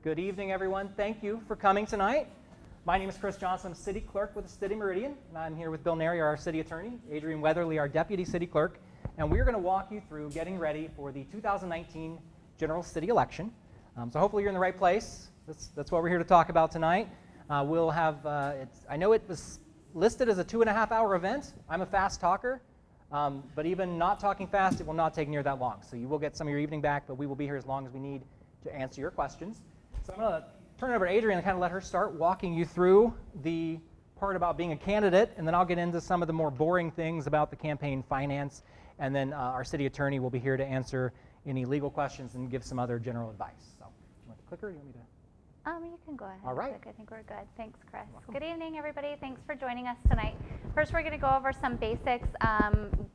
Good evening, everyone. Thank you for coming tonight. My name is Chris Johnson. I'm City Clerk with the City of Meridian, and I'm here with Bill Neri, our City Attorney, Adrian Weatherly, our Deputy City Clerk, and we're going to walk you through getting ready for the 2019 General City Election. So hopefully you're in the right place. That's what we're here to talk about tonight. We'll have, I know it was listed as a 2.5-hour event. I'm a fast talker, but even not talking fast, it will not take near that long. So you will get some of your evening back, but we will be here as long as we need to answer your questions. So I'm going to turn it over to Adrian and kind of let her start walking you through the part about being a candidate, and then I'll get into some of the more boring things about the campaign finance, and then our city attorney will be here to answer any legal questions and give some other general advice. So, you want the clicker? You want me to? You can go ahead. All right. I think we're good. Thanks, Chris. Good evening, everybody. Thanks for joining us tonight. First, we're going to go over some basics,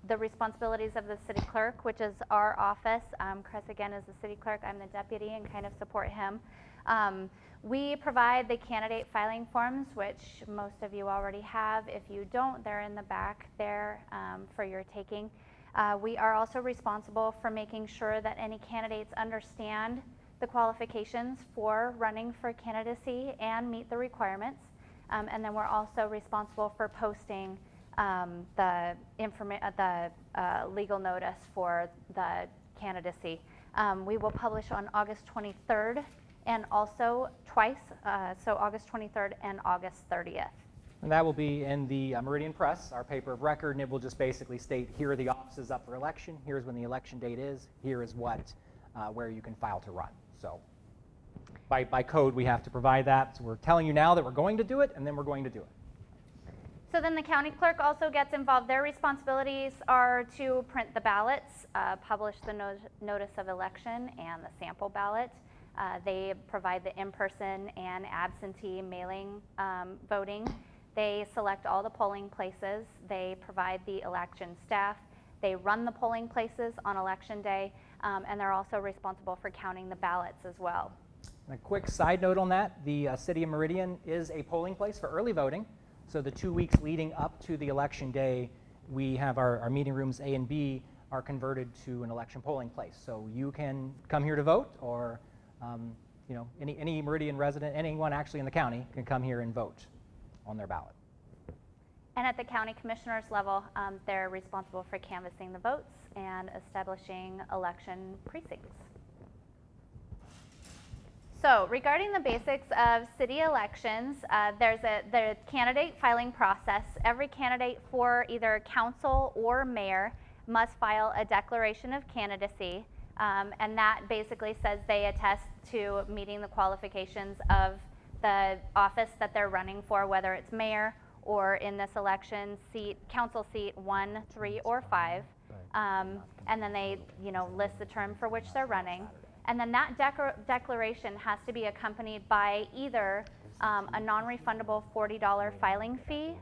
the responsibilities of the city clerk, which is our office. Chris, again, is the city clerk. I'm the deputy and kind of support him. We provide the candidate filing forms, which most of you already have. If you don't, they're in the back there for your taking. We are also responsible for making sure that any candidates understand the qualifications for running for candidacy and meet the requirements. And then we're also responsible for posting the legal notice for the candidacy. We will publish on August 23rd and also twice, so August 23rd and August 30th. And that will be in the Meridian Press, our paper of record, and it will just basically state, here are the offices up for election, here's when the election date is, here is what, where you can file to run. So by code, we have to provide that. So we're telling you now that we're going to do it, and then we're going to do it. So then the county clerk also gets involved. Their responsibilities are to print the ballots, publish the notice of election and the sample ballot. They provide the in-person and absentee mailing voting. They select all the polling places. They provide the election staff. They run the polling places on election day, and they're also responsible for counting the ballots as well. And a quick side note on that, the City of Meridian is a polling place for early voting. So the 2 weeks leading up to the election day, we have our meeting rooms A and B are converted to an election polling place. So you can come here to vote, or you know, any Meridian resident, anyone actually in the county can come here and vote on their ballot. And at the county commissioner's level, they're responsible for canvassing the votes and establishing election precincts. So regarding the basics of city elections, there's the candidate filing process. Every candidate for either council or mayor must file a declaration of candidacy, and that basically says they attest to meeting the qualifications of the office that they're running for, whether it's mayor or in this election seat, council seat 1, 3, or 5, and then they, list the term for which they're running, and then that declaration has to be accompanied by either a non-refundable $40 filing fee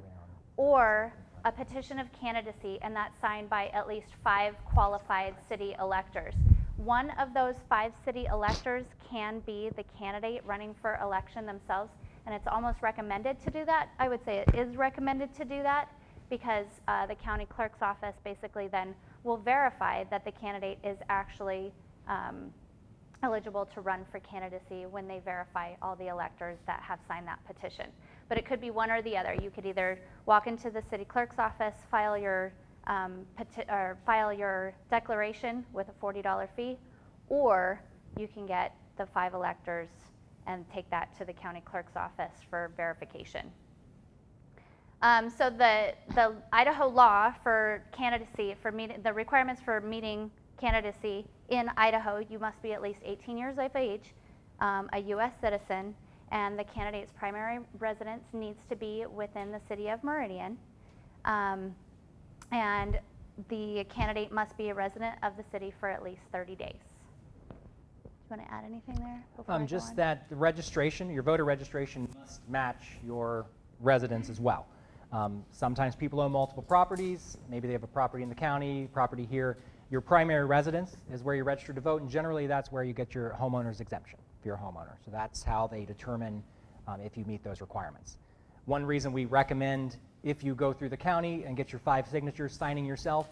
or a petition of candidacy, and that's signed by at least 5 qualified city electors. One of those 5 city electors can be the candidate running for election themselves, and it's almost recommended to do that. I would say it is recommended to do that because the county clerk's office basically then will verify that the candidate is actually eligible to run for candidacy when they verify all the electors that have signed that petition. But it could be one or the other. You could either walk into the city clerk's office, file your declaration with a $40 fee, or you can get the 5 electors and take that to the county clerk's office for verification. So the Idaho law for candidacy, the requirements for meeting candidacy in Idaho, you must be at least 18 years of age, a U.S. citizen, and the candidate's primary residence needs to be within the city of Meridian. And the candidate must be a resident of the city for at least 30 days. Do you want to add anything there? Just that the registration, your voter registration must match your residence as well. Sometimes people own multiple properties. Maybe they have a property in the county, property here. Your primary residence is where you're registered to vote, and generally that's where you get your homeowner's exemption if you're a homeowner. So that's how they determine if you meet those requirements. One reason we recommend, if you go through the county and get your 5 signatures signing yourself,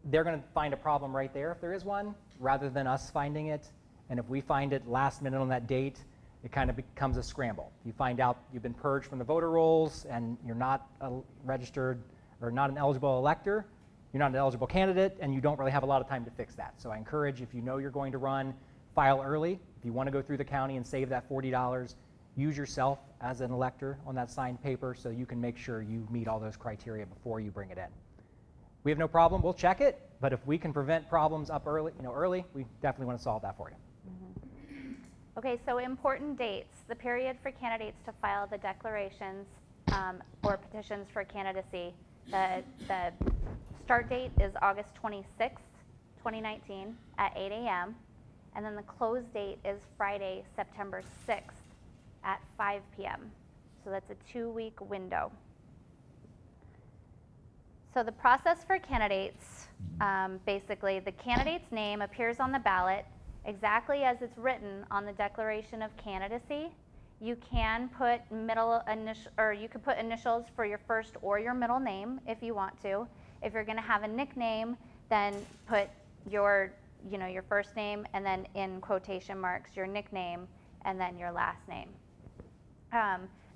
they're going to find a problem right there if there is one, rather than us finding it. And if we find it last minute on that date, it kind of becomes a scramble. You find out you've been purged from the voter rolls and you're not a registered or not an eligible elector, you're not an eligible candidate, and you don't really have a lot of time to fix that. So I encourage, if you know you're going to run, file early. If you want to go through the county and save that $40, use yourself as an elector on that signed paper so you can make sure you meet all those criteria before you bring it in. We have no problem, we'll check it, but if we can prevent problems up early, we definitely want to solve that for you. Okay, so important dates. The period for candidates to file the declarations or petitions for candidacy. The start date is August 26th, 2019 at 8 a.m. And then the close date is Friday, September 6th at 5 p.m. So that's a 2-week window. So the process for candidates, basically the candidate's name appears on the ballot exactly as it's written on the Declaration of Candidacy. You can put you could put initials for your first or your middle name if you want to. If you're going to have a nickname, then put your first name and then in quotation marks your nickname and then your last name.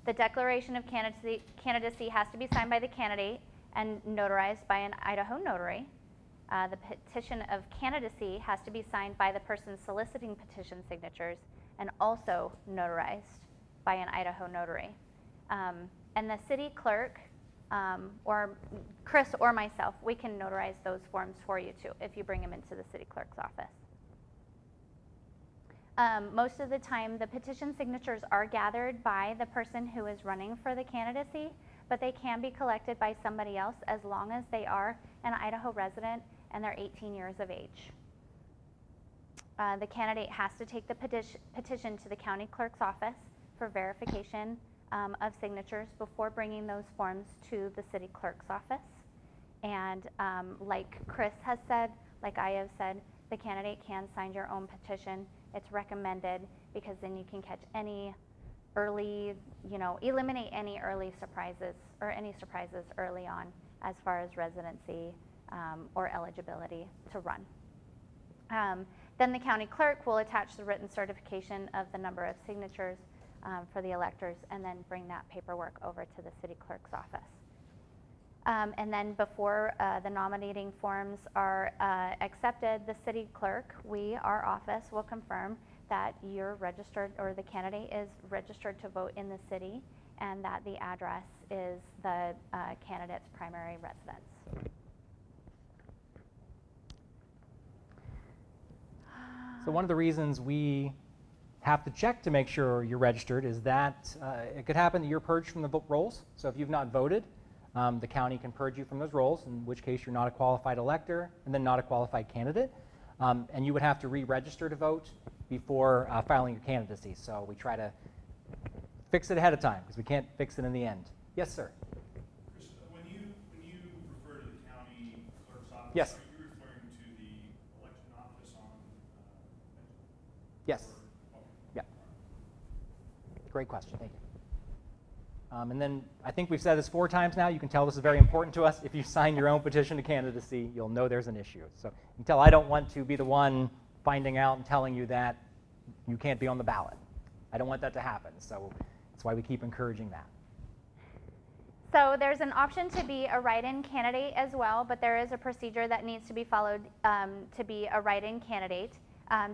The Declaration of Candidacy has to be signed by the candidate and notarized by an Idaho notary. The petition of candidacy has to be signed by the person soliciting petition signatures and also notarized by an Idaho notary. And the city clerk, or Chris or myself, we can notarize those forms for you too if you bring them into the city clerk's office. Most of the time, the petition signatures are gathered by the person who is running for the candidacy, but they can be collected by somebody else as long as they are an Idaho resident and they're 18 years of age. The candidate has to take the petition to the county clerk's office for verification of signatures before bringing those forms to the city clerk's office. And like Chris has said, like I have said, the candidate can sign your own petition. It's recommended because then you can catch any early, eliminate any early surprises or any surprises early on as far as residency or eligibility to run. Then the county clerk will attach the written certification of the number of signatures for the electors and then bring that paperwork over to the city clerk's office. And then before the nominating forms are accepted, the city clerk, our office, will confirm that you're registered or the candidate is registered to vote in the city and that the address is the candidate's primary residence. So one of the reasons we have to check to make sure you're registered is that it could happen that you're purged from the rolls. So if you've not voted, the county can purge you from those rolls, in which case you're not a qualified elector and then not a qualified candidate. And you would have to re-register to vote before filing your candidacy. So we try to fix it ahead of time because we can't fix it in the end. Yes, sir. Chris, when you refer to the county clerk's office, Yes. are you referring to the election office on? Yes. Yeah. Great question. Thank you. And then I think we've said this 4 times now. You can tell this is very important to us. If you sign your own petition to candidacy, you'll know there's an issue. So you can tell I don't want to be the one finding out and telling you that you can't be on the ballot. I don't want that to happen. So that's why we keep encouraging that. So there's an option to be a write-in candidate as well, but there is a procedure that needs to be followed to be a write-in candidate.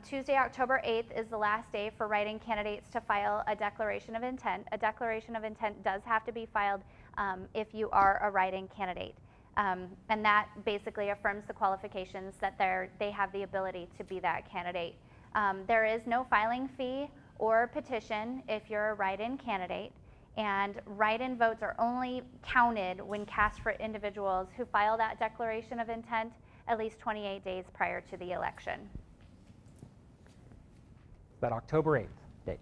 Tuesday, October 8th is the last day for write-in candidates to file a declaration of intent. A declaration of intent does have to be filed if you are a write-in candidate. And that basically affirms the qualifications that they have the ability to be that candidate. There is no filing fee or petition if you're a write-in candidate. And write-in votes are only counted when cast for individuals who file that declaration of intent at least 28 days prior to the election. That October 8th date.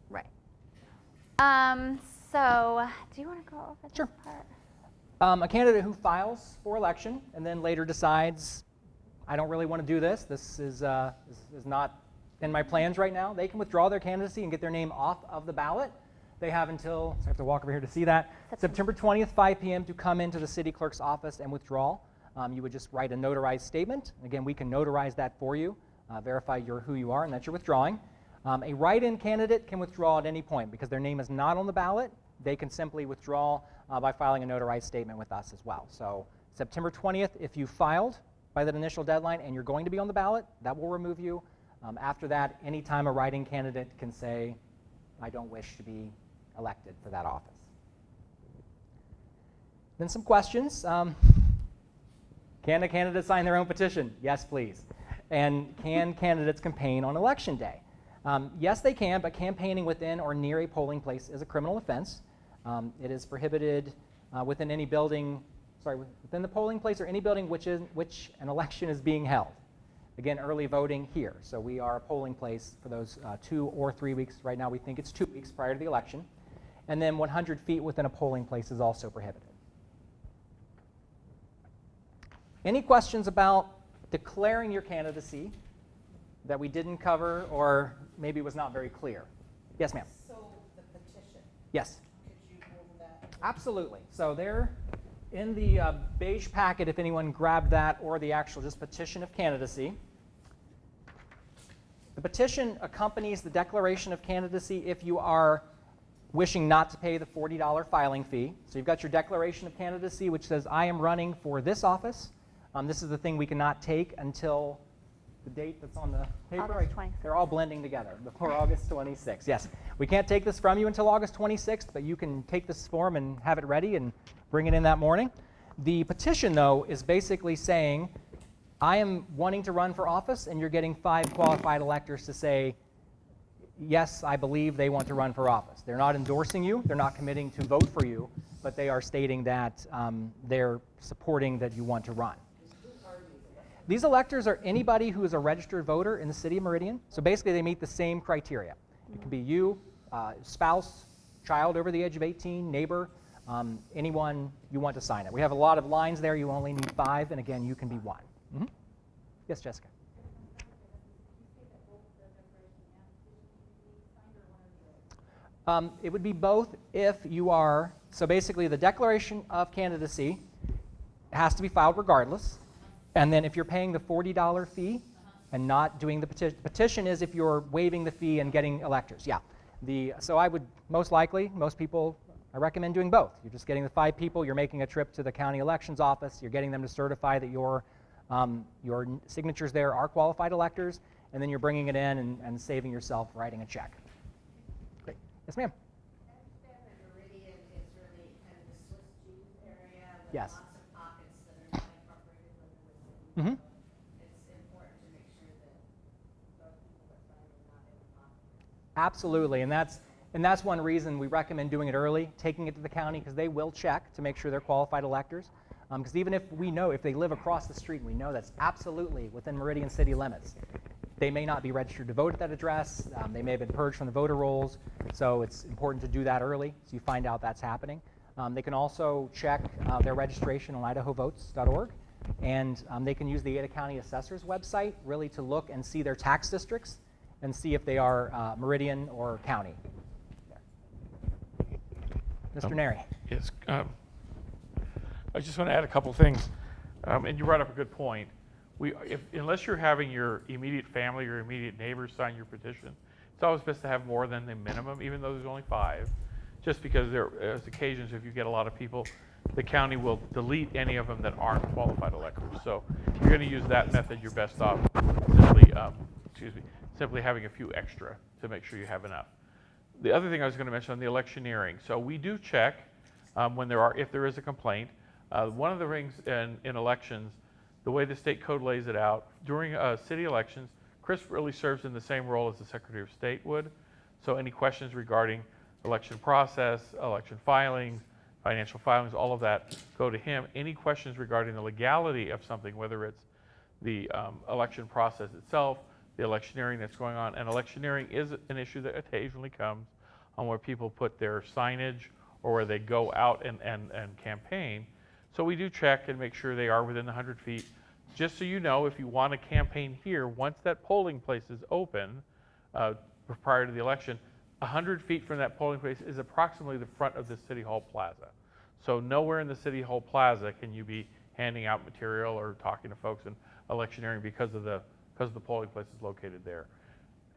Right. So do you want to go over this Sure. part? A candidate who files for election and then later decides, I don't really want to do this. This is not in my plans right now. They can withdraw their candidacy and get their name off of the ballot. They have until, so I have to walk over here to see that, September 20th, 5 p.m. to come into the city clerk's office and withdraw. You would just write a notarized statement. Again, we can notarize that for you, verify who you are and that you're withdrawing. A write-in candidate can withdraw at any point because their name is not on the ballot. They can simply withdraw by filing a notarized statement with us as well. So September 20th, if you filed by that initial deadline and you're going to be on the ballot, that will remove you. After that, anytime a write-in candidate can say, I don't wish to be elected for that office. Then some questions. Can a candidate sign their own petition? Yes, please. And can candidates campaign on election day? Yes, they can, but campaigning within or near a polling place is a criminal offense. It is prohibited within any building, within the polling place or any building which an election is being held. Again, early voting here. So we are a polling place for those 2 or 3 weeks. Right now we think it's 2 weeks prior to the election. And then 100 feet within a polling place is also prohibited. Any questions about declaring your candidacy that we didn't cover or maybe was not very clear? Yes, ma'am. So the petition, Yes. could you move that? Absolutely. So they're in the beige packet, if anyone grabbed that, or the actual just petition of candidacy. The petition accompanies the declaration of candidacy if you are wishing not to pay the $40 filing fee. So you've got your declaration of candidacy, which says, I am running for this office. This is the thing we cannot take until the date that's on the paper. August 26th. They're all blending together before August 26th. Yes, we can't take this from you until August 26th, but you can take this form and have it ready and bring it in that morning. The petition, though, is basically saying, I am wanting to run for office, and you're getting 5 qualified electors to say, yes, I believe they want to run for office. They're not endorsing you. They're not committing to vote for you, but they are stating that they're supporting that you want to run. These electors are anybody who is a registered voter in the city of Meridian. So basically, they meet the same criteria. It could be you, spouse, child over the age of 18, neighbor, anyone you want to sign it. We have a lot of lines there. You only need 5, and again, you can be 1. Mm-hmm. Yes, Jessica. It would be both if you are, so basically the declaration of candidacy has to be filed regardless. And then if you're paying the $40 fee and not doing the petition is if you're waiving the fee and getting electors. Yeah. So I would most people, I recommend doing both. You're just getting the 5 people, you're making a trip to the county elections office, you're getting them to certify that your signatures there are qualified electors, and then you're bringing it in and saving yourself writing a check. Great. Yes, ma'am. I understand that Meridian is really kind of the Swiss cheese area with Yes. lots of pockets that are not incorporated with the city. Mm-hmm. It's important to make sure that those people that sign are not in the pocket. Absolutely, and that's one reason we recommend doing it early, taking it to the county, because they will check to make sure they're qualified electors. Because even if we know, if they live across the street, we know that's absolutely within Meridian city limits. They may not be registered to vote at that address. They may have been purged from the voter rolls. So it's important to do that early so you find out that's happening. They can also check their registration on idahovotes.org. And they can use the Ada County Assessor's website really to look and see their tax districts and see if they are Meridian or county. Mr. Neri. Yes. I just want to add a couple things. And you brought up a good point. Unless you're having your immediate family or immediate neighbors sign your petition, it's always best to have more than the minimum, even though there's only 5. Just because there's occasions if you get a lot of people, the county will delete any of them that aren't qualified electors. So if you're going to use that method, you're best off simply having a few extra to make sure you have enough. The other thing I was going to mention on the electioneering. So we do check if there is a complaint. One of the things in elections, the way the state code lays it out, during city elections, Chris really serves in the same role as the Secretary of State would. So any questions regarding election process, election filings, financial filings, all of that go to him. Any questions regarding the legality of something, whether it's the election process itself, the electioneering that's going on, and electioneering is an issue that occasionally comes on where people put their signage or where they go out and campaign. So we do check and make sure they are within the 100 feet. Just so you know, if you want to campaign here, once that polling place is open prior to the election, 100 feet from that polling place is approximately the front of the City Hall Plaza. So nowhere in the City Hall Plaza can you be handing out material or talking to folks and electioneering because the polling place is located there.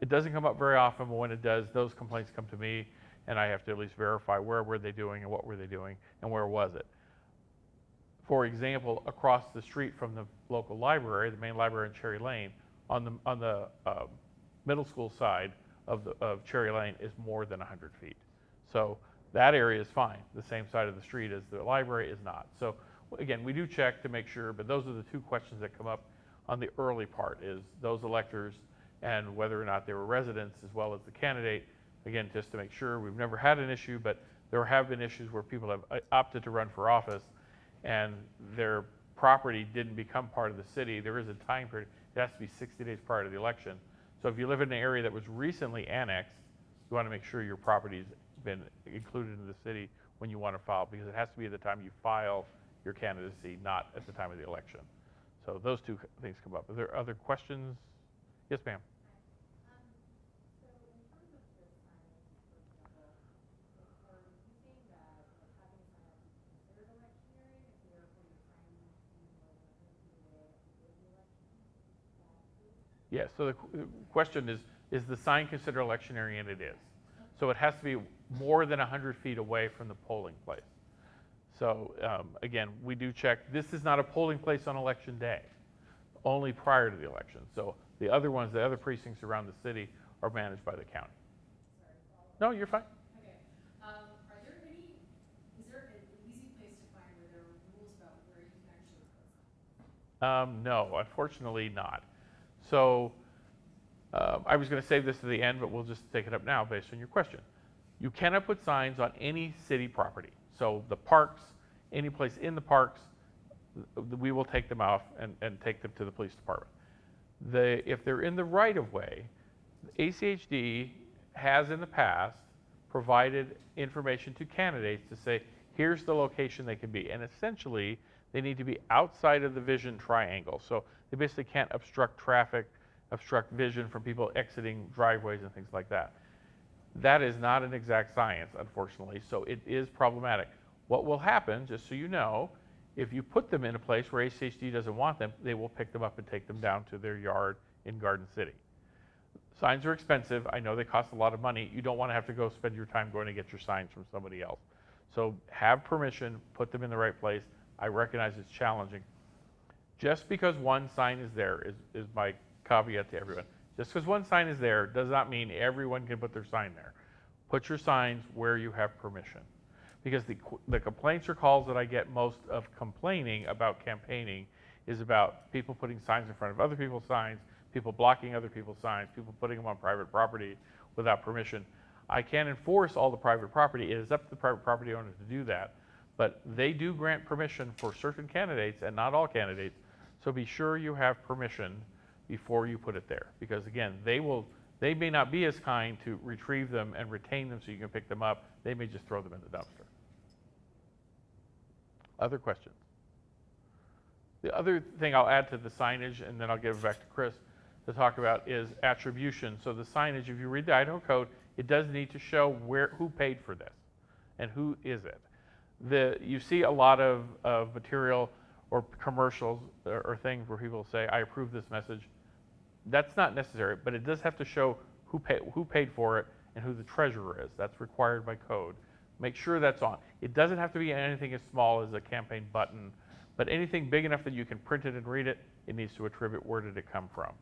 It doesn't come up very often, but when it does, those complaints come to me, and I have to at least verify where were they doing and what were they doing and where was it. For example, across the street from the local library, the main library in Cherry Lane, on the middle school side of Cherry Lane is more than 100 feet. So that area is fine. The same side of the street as the library is not. So again, we do check to make sure, but those are the two questions that come up on the early part, is those electors and whether or not they were residents as well as the candidate. Again, just to make sure. We've never had an issue, but there have been issues where people have opted to run for office and their property didn't become part of the city. There is a time period. It has to be 60 days prior to the election. So if you live in an area that was recently annexed, you want to make sure your property's been included in the city when you want to file, because it has to be at the time you file your candidacy, not at the time of the election. So those two things come up. Are there other questions? Yes, ma'am. So in terms of the signage, for example, are you saying that having a sign up is considered electioneering, if therefore your sign needs to be more than 100 feet away at the day of the election? Yes, so the question is the sign considered electioneering? And it is. So it has to be more than 100 feet away from the polling place. So again, we do check. This is not a polling place on election day, only prior to the election. So the other ones, the other precincts around the city are managed by the county. Sorry, No, you're fine. Okay. Is there an easy place to find where there are rules about where you can actually put signs? No, unfortunately not. So I was going to save this to the end, but we'll just take it up now based on your question. You cannot put signs on any city property. So the parks, any place in the parks, we will take them off and take them to the police department. If they're in the right-of-way, ACHD has in the past provided information to candidates to say, here's the location they can be. And essentially, they need to be outside of the vision triangle. So they basically can't obstruct traffic, obstruct vision from people exiting driveways and things like that. That is not an exact science, unfortunately, so it is problematic. What will happen, just so you know, if you put them in a place where ACHD doesn't want them, they will pick them up and take them down to their yard in Garden City. Signs are expensive. I know they cost a lot of money. You don't want to have to go spend your time going to get your signs from somebody else. So have permission, put them in the right place. I recognize it's challenging. Just because one sign is there is my caveat to everyone. Just because one sign is there does not mean everyone can put their sign there. Put your signs where you have permission. Because the complaints or calls that I get most of complaining about campaigning is about people putting signs in front of other people's signs, people blocking other people's signs, people putting them on private property without permission. I can't enforce all the private property. It is up to the private property owner to do that. But they do grant permission for certain candidates and not all candidates. So be sure you have permission before you put it there. Because again, they may not be as kind to retrieve them and retain them so you can pick them up. They may just throw them in the dumpster. Other questions? The other thing I'll add to the signage, and then I'll give it back to Chris to talk about, is attribution. So the signage, if you read the Idaho Code, it does need to show who paid for this and who is it. You see a lot of material or commercials or things where people say, I approve this message. That's not necessary, but it does have to show who paid for it and who the treasurer is. That's required by code. Make sure that's on. It doesn't have to be anything as small as a campaign button, but anything big enough that you can print it and read it, it needs to attribute where did it come from.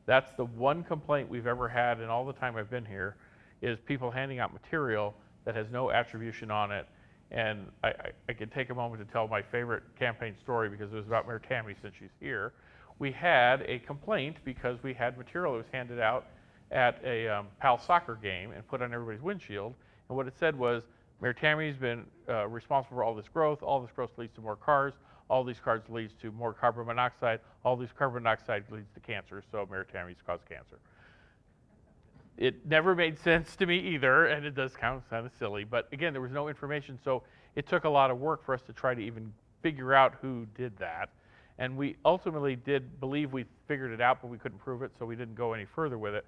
That's the one complaint we've ever had in all the time I've been here, is people handing out material that has no attribution on it. And I could take a moment to tell my favorite campaign story because it was about Mayor Tammy since she's here. We had a complaint because we had material that was handed out at a PAL soccer game and put on everybody's windshield. And what it said was, Mayor Tammy's been responsible for all this growth. All this growth leads to more cars. All these cars leads to more carbon monoxide. All this carbon monoxide leads to cancer, so Mayor Tammy's caused cancer. It never made sense to me either, and it does sound kind of silly. But again, there was no information, so it took a lot of work for us to try to even figure out who did that. And we ultimately did believe we figured it out, but we couldn't prove it, so we didn't go any further with it.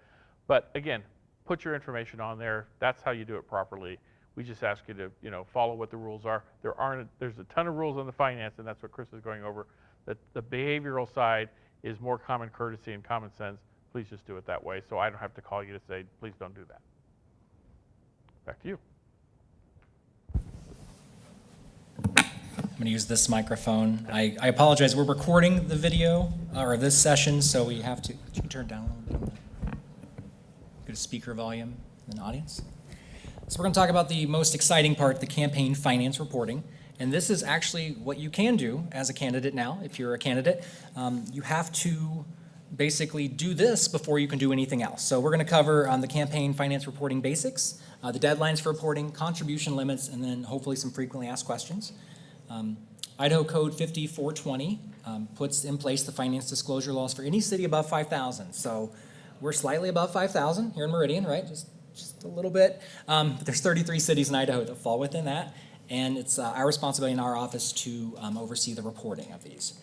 But again, put your information on there. That's how you do it properly. We just ask you to, follow what the rules are. There's a ton of rules on the finance, and that's what Chris is going over. That the behavioral side is more common courtesy and common sense. please just do it that way, so I don't have to call you to say, please don't do that. Back to you. I'm going to use this microphone. I apologize. We're recording the video or this session, so we have to. Could you turn it down a little bit? Go to speaker volume in the audience. So we're going to talk about the most exciting part, the campaign finance reporting. And this is actually what you can do as a candidate now. If you're a candidate, you have to basically do this before you can do anything else. So we're going to cover the campaign finance reporting basics, the deadlines for reporting, contribution limits, and then hopefully some frequently asked questions. Idaho Code 5420 puts in place the finance disclosure laws for any city above 5,000. So we're slightly above 5,000 here in Meridian, right? Just a little bit. But there's 33 cities in Idaho that fall within that, and it's our responsibility in our office to oversee the reporting of these.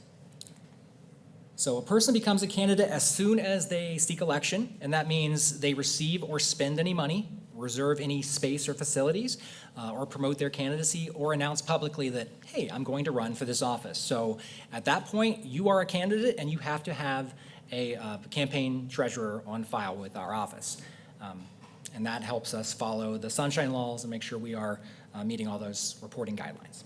So a person becomes a candidate as soon as they seek election, and that means they receive or spend any money, reserve any space or facilities, or promote their candidacy, or announce publicly that, hey, I'm going to run for this office. So at that point, you are a candidate, and you have to have a campaign treasurer on file with our office. And that helps us follow the sunshine laws and make sure we are meeting all those reporting guidelines.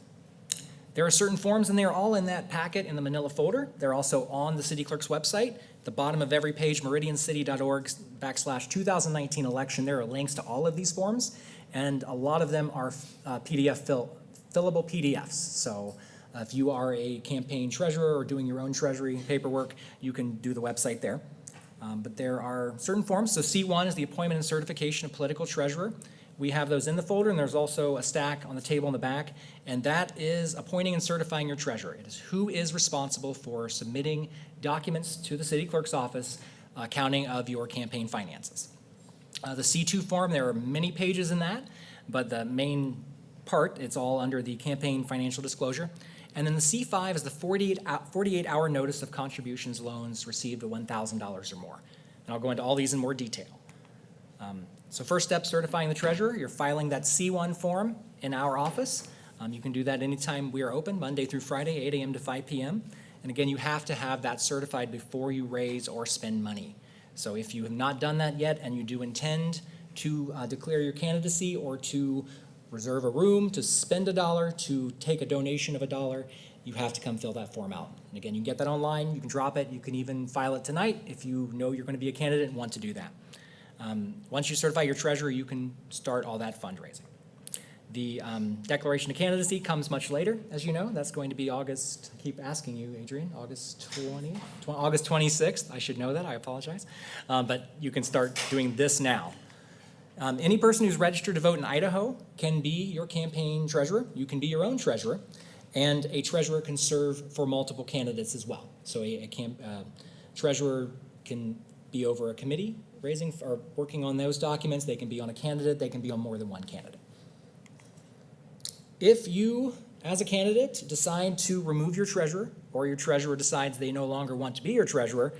There are certain forms, and they're all in that packet in the manila folder. They're also on the city clerk's website. At the bottom of every page, meridiancity.org/2019 election, there are links to all of these forms, and a lot of them are fillable PDFs. So if you are a campaign treasurer or doing your own treasury paperwork, you can do the website there. But there are certain forms. So C1 is the appointment and certification of political treasurer. We have those in the folder, and there's also a stack on the table in the back, and that is appointing and certifying your treasurer. It is who is responsible for submitting documents to the city clerk's office, accounting of your campaign finances. The C2 form, there are many pages in that, but the main part, it's all under the campaign financial disclosure. And then the C5 is the 48-hour notice of contributions loans received of $1,000 or more. And I'll go into all these in more detail. So first step, certifying the treasurer. You're filing that C1 form in our office. You can do that anytime we are open, Monday through Friday, 8 a.m. to 5 p.m. And again, you have to have that certified before you raise or spend money. So if you have not done that yet and you do intend to declare your candidacy or to reserve a room, to spend $1, to take a donation of $1, you have to come fill that form out. And again, you can get that online, you can drop it, you can even file it tonight if you know you're going to be a candidate and want to do that. Once you certify your treasurer, you can start all that fundraising. The declaration of candidacy comes much later, as you know. That's going to be August, I keep asking you, Adrian, August 26th. I should know that, I apologize. But you can start doing this now. Any person who's registered to vote in Idaho can be your campaign treasurer. You can be your own treasurer. And a treasurer can serve for multiple candidates as well. So a treasurer can be over a committee raising or working on those documents. They can be on a candidate. They can be on more than one candidate. If you, as a candidate, decide to remove your treasurer, or your treasurer decides they no longer want to be your treasurer,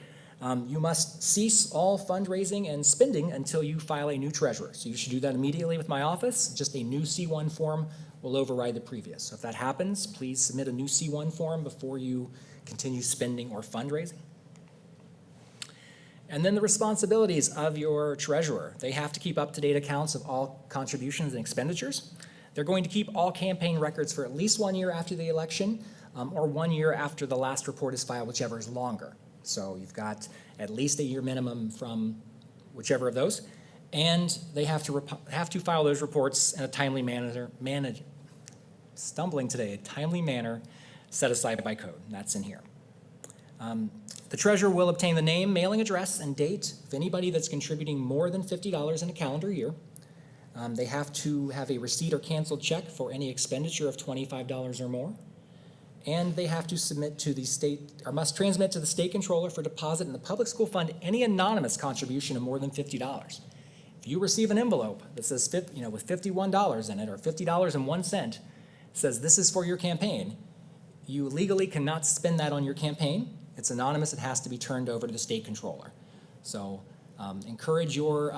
you must cease all fundraising and spending until you file a new treasurer. So you should do that immediately with my office. Just a new C1 form will override the previous. So if that happens, please submit a new C1 form before you continue spending or fundraising. And then the responsibilities of your treasurer. They have to keep up-to-date accounts of all contributions and expenditures. They're going to keep all campaign records for at least 1 year after the election, or 1 year after the last report is filed, whichever is longer. So you've got at least a year minimum from whichever of those. And they have to file those reports in a timely manner, a timely manner set aside by code. And that's in here. The treasurer will obtain the name, mailing address, and date of anybody that's contributing more than $50 in a calendar year. They have to have a receipt or canceled check for any expenditure of $25 or more. And they have to submit to the state, or must transmit to the state controller for deposit in the public school fund any anonymous contribution of more than $50. If you receive an envelope that says, with $51 in it, or $50.01, says this is for your campaign, you legally cannot spend that on your campaign. It's anonymous. It has to be turned over to the state controller. So encourage your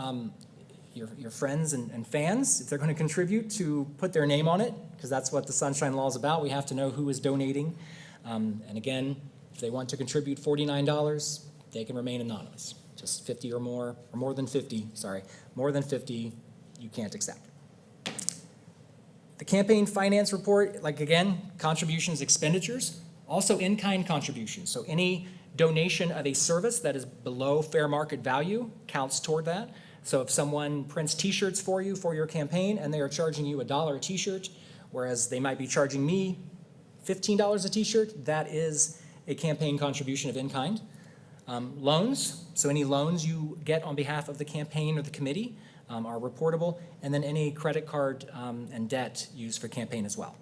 friends and fans, if they're going to contribute, to put their name on it, because that's what the Sunshine Law is about. We have to know who is donating. And again, if they want to contribute $49, they can remain anonymous. just 50 or more than 50, sorry, more than 50, you can't accept. The campaign finance report, like again, contributions, expenditures, also in-kind contributions. So any donation of a service that is below fair market value counts toward that. So if someone prints t-shirts for you for your campaign and they are charging you $1 a t-shirt, whereas they might be charging me $15 a t-shirt, that is a campaign contribution of in-kind. Loans, so any loans you get on behalf of the campaign or the committee are reportable, and then any credit card and debt used for campaign as well.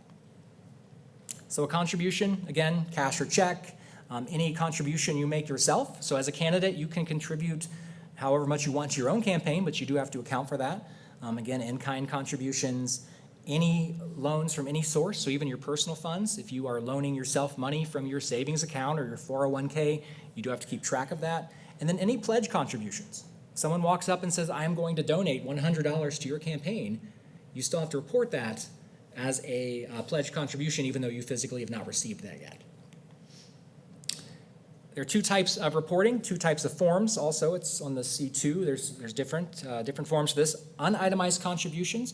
So a contribution, again, cash or check, any contribution you make yourself. So as a candidate, you can contribute however much you want to your own campaign, but you do have to account for that. Again, in-kind contributions, any loans from any source, so even your personal funds. If you are loaning yourself money from your savings account or your 401k, you do have to keep track of that. And then any pledge contributions. Someone walks up and says, I'm going to donate $100 to your campaign, you still have to report that as a pledge contribution, even though you physically have not received that yet. There are two types of reporting, two types of forms also. It's on the C2. There's different forms for this. Unitemized contributions.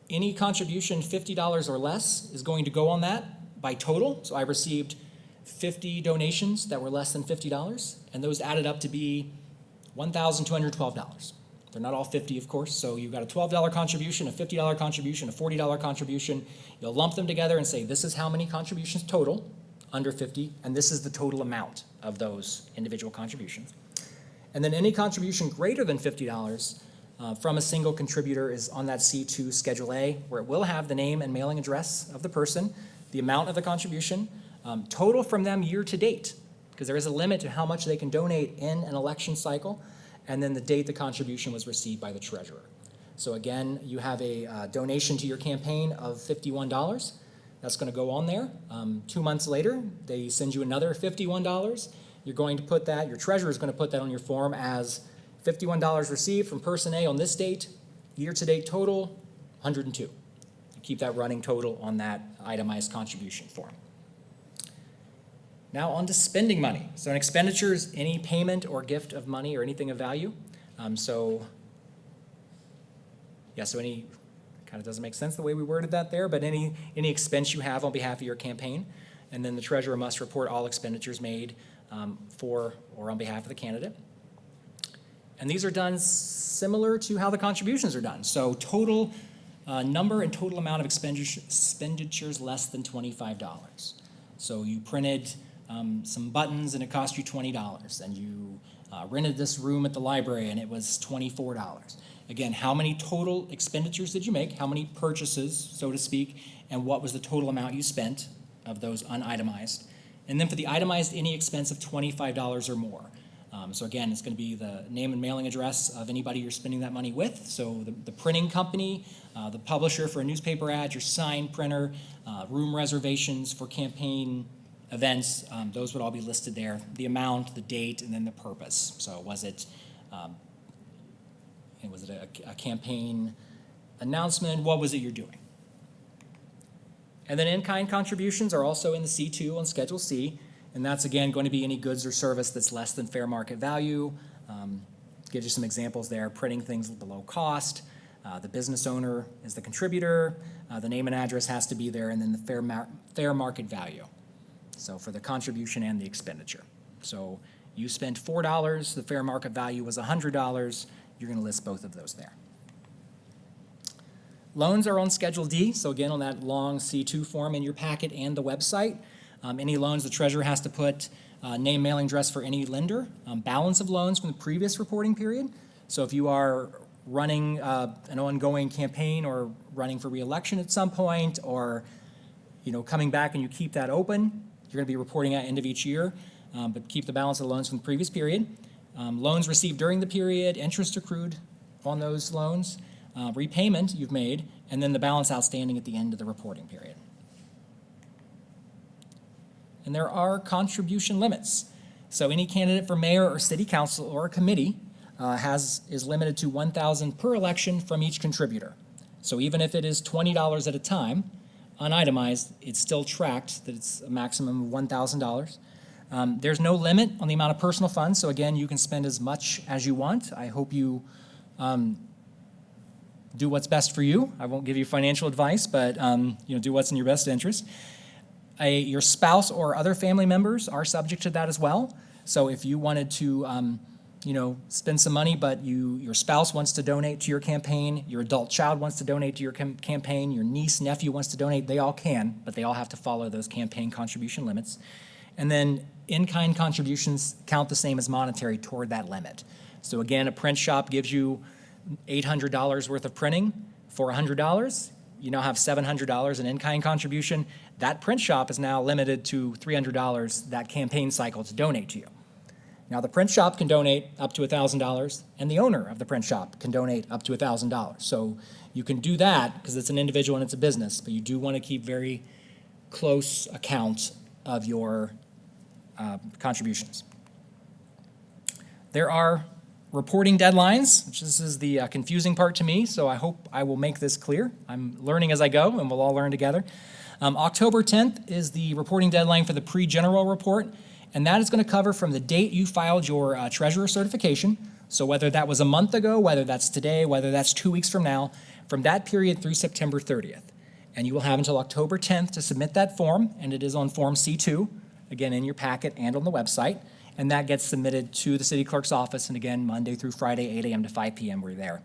Any contribution $50 or less is going to go on that by total. So I received 50 donations that were less than $50, and those added up to be $1,212. They're not all 50, of course, so you've got a $12 contribution, a $50 contribution, a $40 contribution. You'll lump them together and say, this is how many contributions total, under 50, and this is the total amount of those individual contributions. And then any contribution greater than $50 from a single contributor is on that C2 Schedule A, where it will have the name and mailing address of the person, the amount of the contribution, total from them year to date, because there is a limit to how much they can donate in an election cycle, and then the date the contribution was received by the treasurer. So again, you have a donation to your campaign of $51. That's going to go on there. 2 months later, they send you another $51. You're going to put that, your treasurer is going to put that on your form as $51 received from person A on this date, year-to-date total, 102. You keep that running total on that itemized contribution form. Now on to spending money. So an expenditure is any payment or gift of money or anything of value. So any, kind of doesn't make sense the way we worded that there, but any expense you have on behalf of your campaign, and then the treasurer must report all expenditures made for or on behalf of the candidate. And these are done similar to how the contributions are done. So total number and total amount of expenditures less than $25. So you printed some buttons and it cost you $20, and you rented this room at the library and it was $24. Again, how many total expenditures did you make? How many purchases, so to speak, and what was the total amount you spent of those unitemized? And then for the itemized, any expense of $25 or more. So again, it's going to be the name and mailing address of anybody you're spending that money with. So the printing company, the publisher for a newspaper ad, your sign printer, room reservations for campaign events, those would all be listed there. The amount, the date, and then the purpose. So was it a campaign announcement? What was it you're doing? And then in-kind contributions are also in the C2 on Schedule C. And that's, again, going to be any goods or service that's less than fair market value. Gives you some examples there, printing things below cost. The business owner is the contributor. The name and address has to be there, and then the fair market value. So for the contribution and the expenditure. So you spent $4, the fair market value was $100. You're going to list both of those there. Loans are on Schedule D, so again, on that long C2 form in your packet and the website. Any loans, the treasurer has to put name, mailing address for any lender, balance of loans from the previous reporting period. So if you are running an ongoing campaign or running for re-election at some point, or coming back and you keep that open, you're going to be reporting at end of each year, but keep the balance of the loans from the previous period. Loans received during the period, interest accrued on those loans, repayment you've made, and then the balance outstanding at the end of the reporting period. And there are contribution limits. So any candidate for mayor or city council or a committee is limited to $1,000 per election from each contributor. So even if it is $20 at a time, unitemized, it's still tracked that it's a maximum of $1,000. There's no limit on the amount of personal funds, so again, you can spend as much as you want. I hope you do what's best for you. I won't give you financial advice, but do what's in your best interest. Your spouse or other family members are subject to that as well. So if you wanted to spend some money, but your spouse wants to donate to your campaign, your adult child wants to donate to your campaign, your niece, nephew wants to donate, they all can, but they all have to follow those campaign contribution limits. And then in-kind contributions count the same as monetary toward that limit. So again, a print shop gives you $800 worth of printing for $100. You now have $700 in in-kind contribution. That print shop is now limited to $300 that campaign cycle to donate to you. Now, the print shop can donate up to $1,000, and the owner of the print shop can donate up to $1,000. So you can do that because it's an individual and it's a business, but you do want to keep very close account of your contributions. There are reporting deadlines, which this is the confusing part to me, so I hope I will make this clear. I'm learning as I go, and we'll all learn together. October 10th is the reporting deadline for the pre-general report, and that is going to cover from the date you filed your treasurer certification. So whether that was a month ago, whether that's today, whether that's 2 weeks from now, from that period through September 30th. And you will have until October 10th to submit that form, and it is on Form C2, again in your packet and on the website. And that gets submitted to the city clerk's office, and again, Monday through Friday, 8 a.m. to 5 p.m. we're there.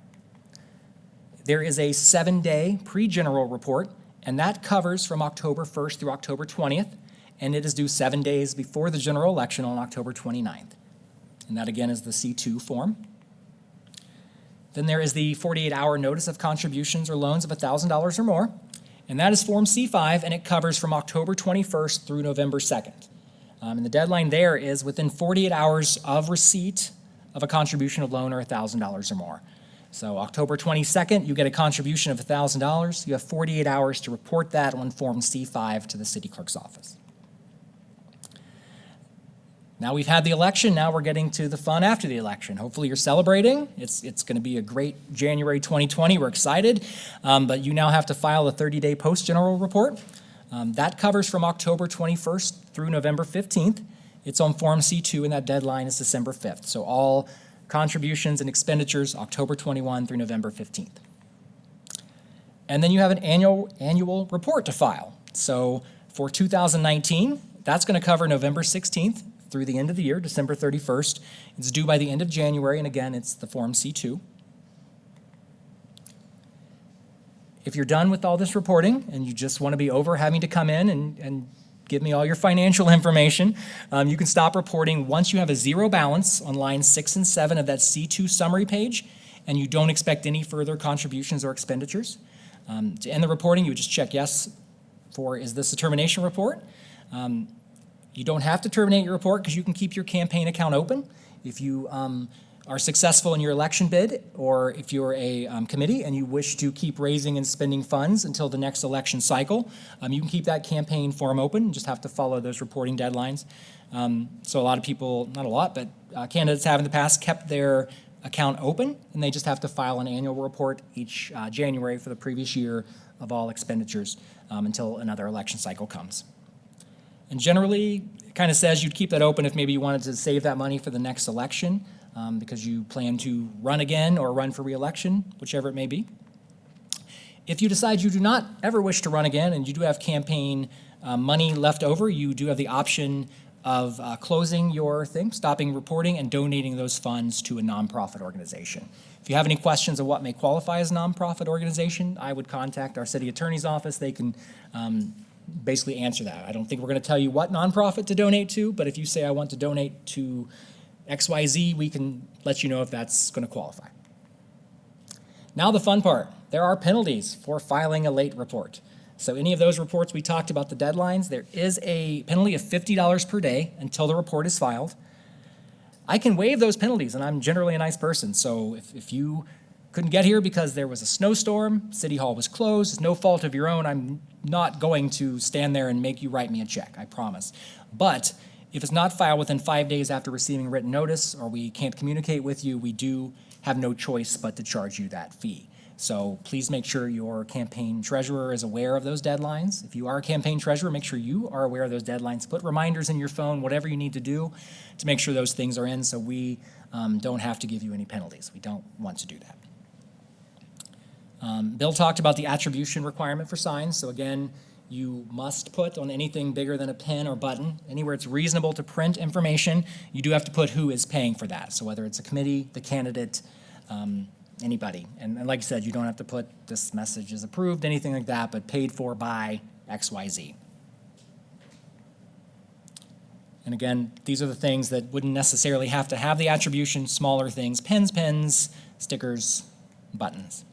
There is a 7-day pre-general report, and that covers from October 1st through October 20th, and it is due 7 days before the general election on October 29th. And that again is the C2 form. Then there is the 48-hour notice of contributions or loans of $1,000 or more, and that is Form C5, and it covers from October 21st through November 2nd. And the deadline there is within 48 hours of receipt of a contribution of loan or $1,000 or more. So October 22nd, you get a contribution of $1,000. You have 48 hours to report that on Form C5 to the city clerk's office. Now we've had the election, now we're getting to the fun after the election. Hopefully you're celebrating. It's going to be a great January 2020. We're excited, but you now have to file a 30-day post-general report. That covers from October 21st through November 15th. It's on Form C2, and that deadline is December 5th. So all contributions and expenditures, October 21 through November 15th. And then you have an annual report to file. So for 2019, that's going to cover November 16th through the end of the year, December 31st. It's due by the end of January, and again, it's the Form C2. If you're done with all this reporting and you just want to be over having to come in and give me all your financial information, you can stop reporting once you have a zero balance on lines 6 and 7 of that C2 summary page, and you don't expect any further contributions or expenditures. To end the reporting, you would just check yes for, is this a termination report? You don't have to terminate your report because you can keep your campaign account open. If you are successful in your election bid, or if you're a committee and you wish to keep raising and spending funds until the next election cycle, you can keep that campaign form open. You just have to follow those reporting deadlines. So a lot of people, not a lot, but candidates have in the past kept their account open, and they just have to file an annual report each January for the previous year of all expenditures until another election cycle comes. And generally, it kind of says you'd keep that open if maybe you wanted to save that money for the next election, because you plan to run again or run for re-election, whichever it may be. If you decide you do not ever wish to run again and you do have campaign money left over, you do have the option of closing your thing, stopping reporting, and donating those funds to a nonprofit organization. If you have any questions of what may qualify as a nonprofit organization, I would contact our city attorney's office. They can basically answer that. I don't think we're going to tell you what nonprofit to donate to, but if you say I want to donate to XYZ, we can let you know if that's going to qualify. Now the fun part. There are penalties for filing a late report. So any of those reports we talked about the deadlines, there is a penalty of $50 per day until the report is filed. I can waive those penalties, and I'm generally a nice person. So if you couldn't get here because there was a snowstorm, City Hall was closed, it's no fault of your own, I'm not going to stand there and make you write me a check, I promise. But if it's not filed within 5 days after receiving written notice, or we can't communicate with you, we do have no choice but to charge you that fee. So please make sure your campaign treasurer is aware of those deadlines. If you are a campaign treasurer, make sure you are aware of those deadlines. Put reminders in your phone, whatever you need to do to make sure those things are in so we don't have to give you any penalties. We don't want to do that. Bill talked about the attribution requirement for signs. So again, you must put on anything bigger than a pen or button, anywhere it's reasonable to print information, you do have to put who is paying for that. So whether it's a committee, the candidate, anybody. And like I said, you don't have to put this message is approved, anything like that, but paid for by XYZ. And again, these are the things that wouldn't necessarily have to have the attribution, smaller things, pens, stickers, buttons.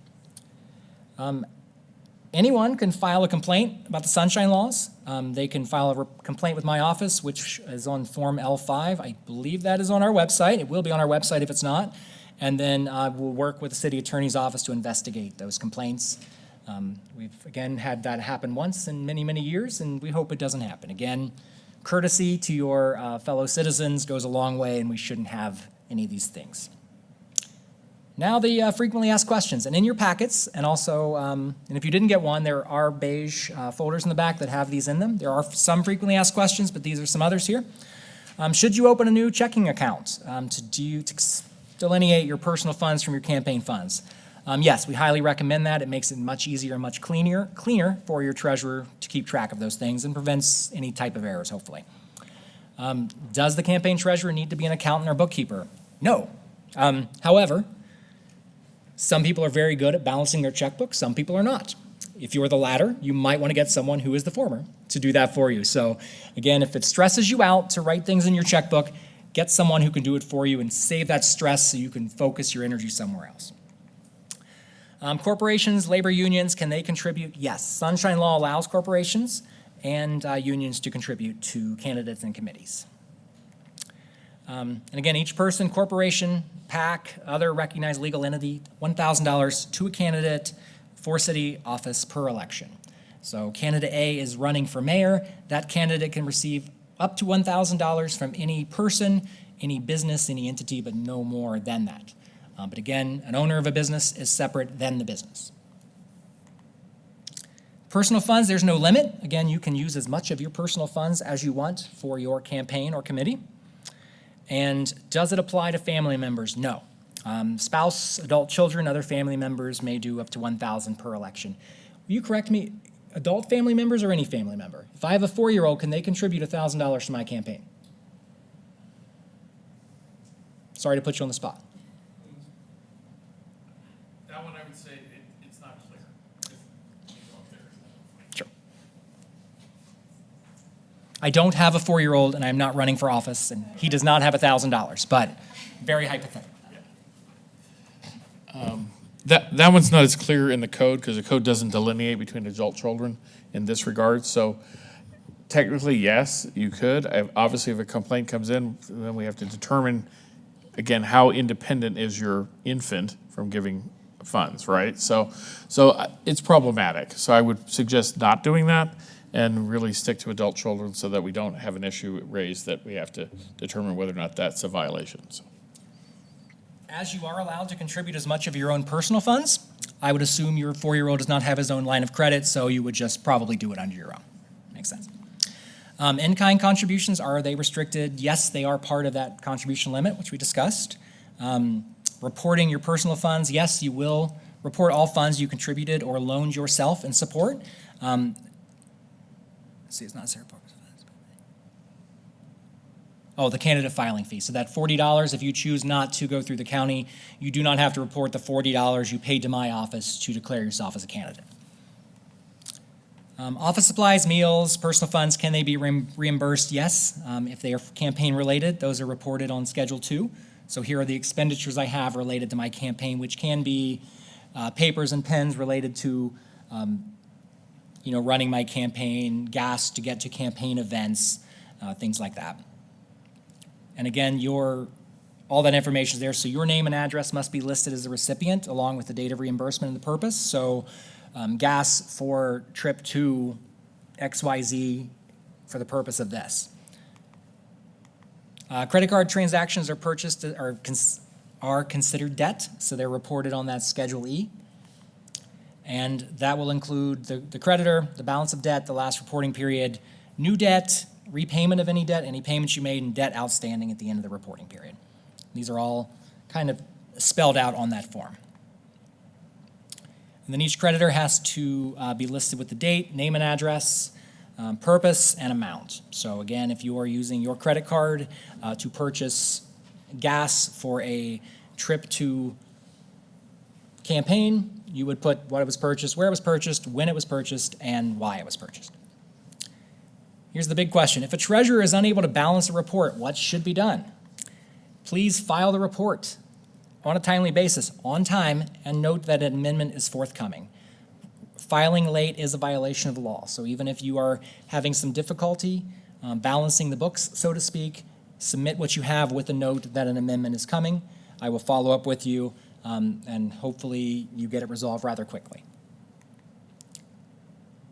Anyone can file a complaint about the sunshine laws. They can file a complaint with my office, which is on Form L5. I believe that is on our website. It will be on our website if it's not. And then we'll work with the city attorney's office to investigate those complaints. We've, again, had that happen once in many, many years, and we hope it doesn't happen. Again, courtesy to your fellow citizens goes a long way, and we shouldn't have any of these things. Now the frequently asked questions, and in your packets, and also, and if you didn't get one, there are beige folders in the back that have these in them. There are some frequently asked questions, but these are some others here. Should you open a new checking account to delineate your personal funds from your campaign funds? Yes, we highly recommend that. It makes it much easier and much cleaner for your treasurer to keep track of those things and prevents any type of errors, hopefully. Does the campaign treasurer need to be an accountant or bookkeeper? No. However, some people are very good at balancing their checkbook, some people are not. If you're the latter, you might want to get someone who is the former to do that for you. So again, if it stresses you out to write things in your checkbook, get someone who can do it for you and save that stress so you can focus your energy somewhere else. Corporations, labor unions, can they contribute? Yes. Sunshine Law allows corporations and unions to contribute to candidates and committees. And again, each person, corporation, PAC, other recognized legal entity, $1,000 to a candidate for city office per election. So candidate A is running for mayor. That candidate can receive up to $1,000 from any person, any business, any entity, but no more than that. But again, an owner of a business is separate than the business. Personal funds, there's no limit. Again, you can use as much of your personal funds as you want for your campaign or committee. And does it apply to family members? No. Spouse, adult children, other family members may do up to $1,000 per election. Will you correct me, adult family members or any family member? If I have a 4-year-old, can they contribute $1,000 to my campaign? Sorry to put you on the spot. That one I would say it's not clear. Sure. I don't have a 4-year-old and I'm not running for office and he does not have $1,000, but very hypothetical. That one's not as clear in the code because the code doesn't delineate between adult children in this regard. So technically, yes, you could. Obviously, if a complaint comes in, then we have to determine, again, how independent is your infant from giving funds, right? So it's problematic. So I would suggest not doing that and really stick to adult children so that we don't have an issue raised that we have to determine whether or not that's a violation. So. As you are allowed to contribute as much of your own personal funds, I would assume your 4-year-old does not have his own line of credit, so you would just probably do it under your own. Makes sense. In-kind contributions, are they restricted? Yes, they are part of that contribution limit, which we discussed. Reporting your personal funds, yes, you will report all funds you contributed or loaned yourself in support. Let's see, it's not Sarah Parker's funds. Oh, the candidate filing fee. So that $40, if you choose not to go through the county, you do not have to report the $40 you paid to my office to declare yourself as a candidate. Office supplies, meals, personal funds, can they be reimbursed? Yes. If they are campaign related, those are reported on Schedule 2. So here are the expenditures I have related to my campaign, which can be papers and pens related to running my campaign, gas to get to campaign events, things like that. And again, all that information is there. So your name and address must be listed as the recipient along with the date of reimbursement and the purpose. So gas for trip to XYZ for the purpose of this. Credit card transactions are considered debt, so they're reported on that Schedule E. And that will include the creditor, the balance of debt, the last reporting period, new debt, repayment of any debt, any payments you made, and debt outstanding at the end of the reporting period. These are all kind of spelled out on that form. And then each creditor has to be listed with the date, name and address, purpose, and amount. So again, if you are using your credit card to purchase gas for a trip to campaign, you would put what it was purchased, where it was purchased, when it was purchased, and why it was purchased. Here's the big question. If a treasurer is unable to balance a report, what should be done? Please file the report on a timely basis, on time, and note that an amendment is forthcoming. Filing late is a violation of the law, so even if you are having some difficulty balancing the books, so to speak, submit what you have with a note that an amendment is coming. I will follow up with you, and hopefully you get it resolved rather quickly.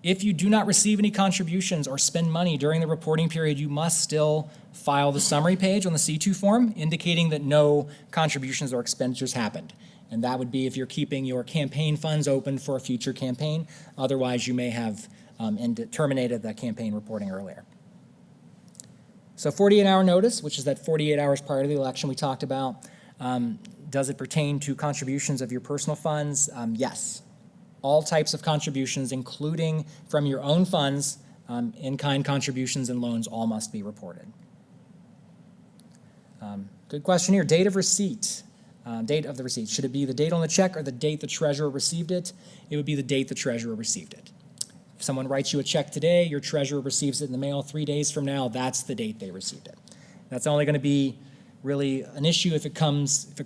If you do not receive any contributions or spend money during the reporting period, you must still file the summary page on the C2 form indicating that no contributions or expenditures happened. And that would be if you're keeping your campaign funds open for a future campaign. Otherwise, you may have terminated that campaign reporting earlier. So 48-hour notice, which is that 48 hours prior to the election we talked about. Does it pertain to contributions of your personal funds? Yes. All types of contributions, including from your own funds, in-kind contributions and loans, all must be reported. Good question here. Date of receipt. Date of the receipt. Should it be the date on the check or the date the treasurer received it? It would be the date the treasurer received it. If someone writes you a check today, your treasurer receives it in the mail 3 days from now, that's the date they received it. That's only going to be really an issue if it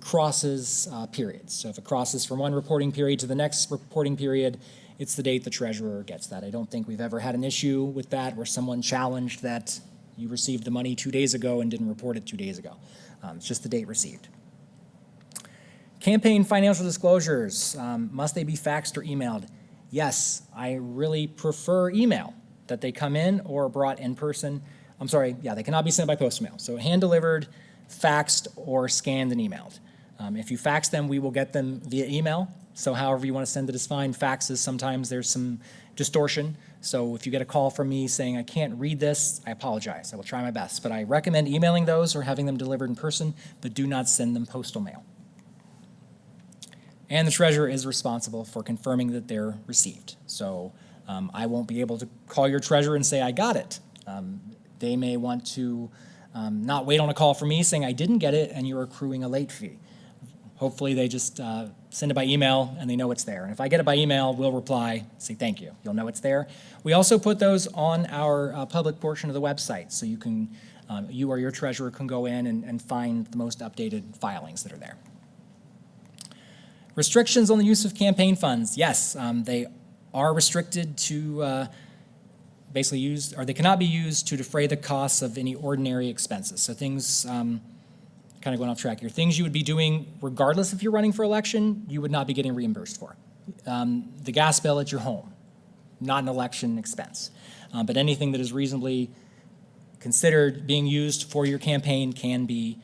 crosses periods. So if it crosses from one reporting period to the next reporting period, it's the date the treasurer gets that. I don't think we've ever had an issue with that where someone challenged that you received the money 2 days ago and didn't report it 2 days ago. It's just the date received. Campaign financial disclosures, must they be faxed or emailed? Yes, I really prefer email, that they come in or brought in person. I'm sorry, yeah, they cannot be sent by postal mail. So hand-delivered, faxed, or scanned and emailed. If you fax them, we will get them via email. So however you want to send it is fine. Faxes, sometimes there's some distortion. So if you get a call from me saying, I can't read this, I apologize. I will try my best. But I recommend emailing those or having them delivered in person, but do not send them postal mail. And the treasurer is responsible for confirming that they're received. So I won't be able to call your treasurer and say, I got it. They may want to not wait on a call from me saying, I didn't get it, and you're accruing a late fee. Hopefully they just send it by email and they know it's there. And if I get it by email, we'll reply, say thank you. You'll know it's there. We also put those on our public portion of the website, so you can, you or your treasurer can go in and find the most updated filings that are there. Restrictions on the use of campaign funds. Yes, they are restricted to basically used, or they cannot be used to defray the costs of any ordinary expenses. So things, kind of going off track here, things you would be doing regardless if you're running for election, you would not be getting reimbursed for. The gas bill at your home, not an election expense. But anything that is reasonably considered being used for your campaign can be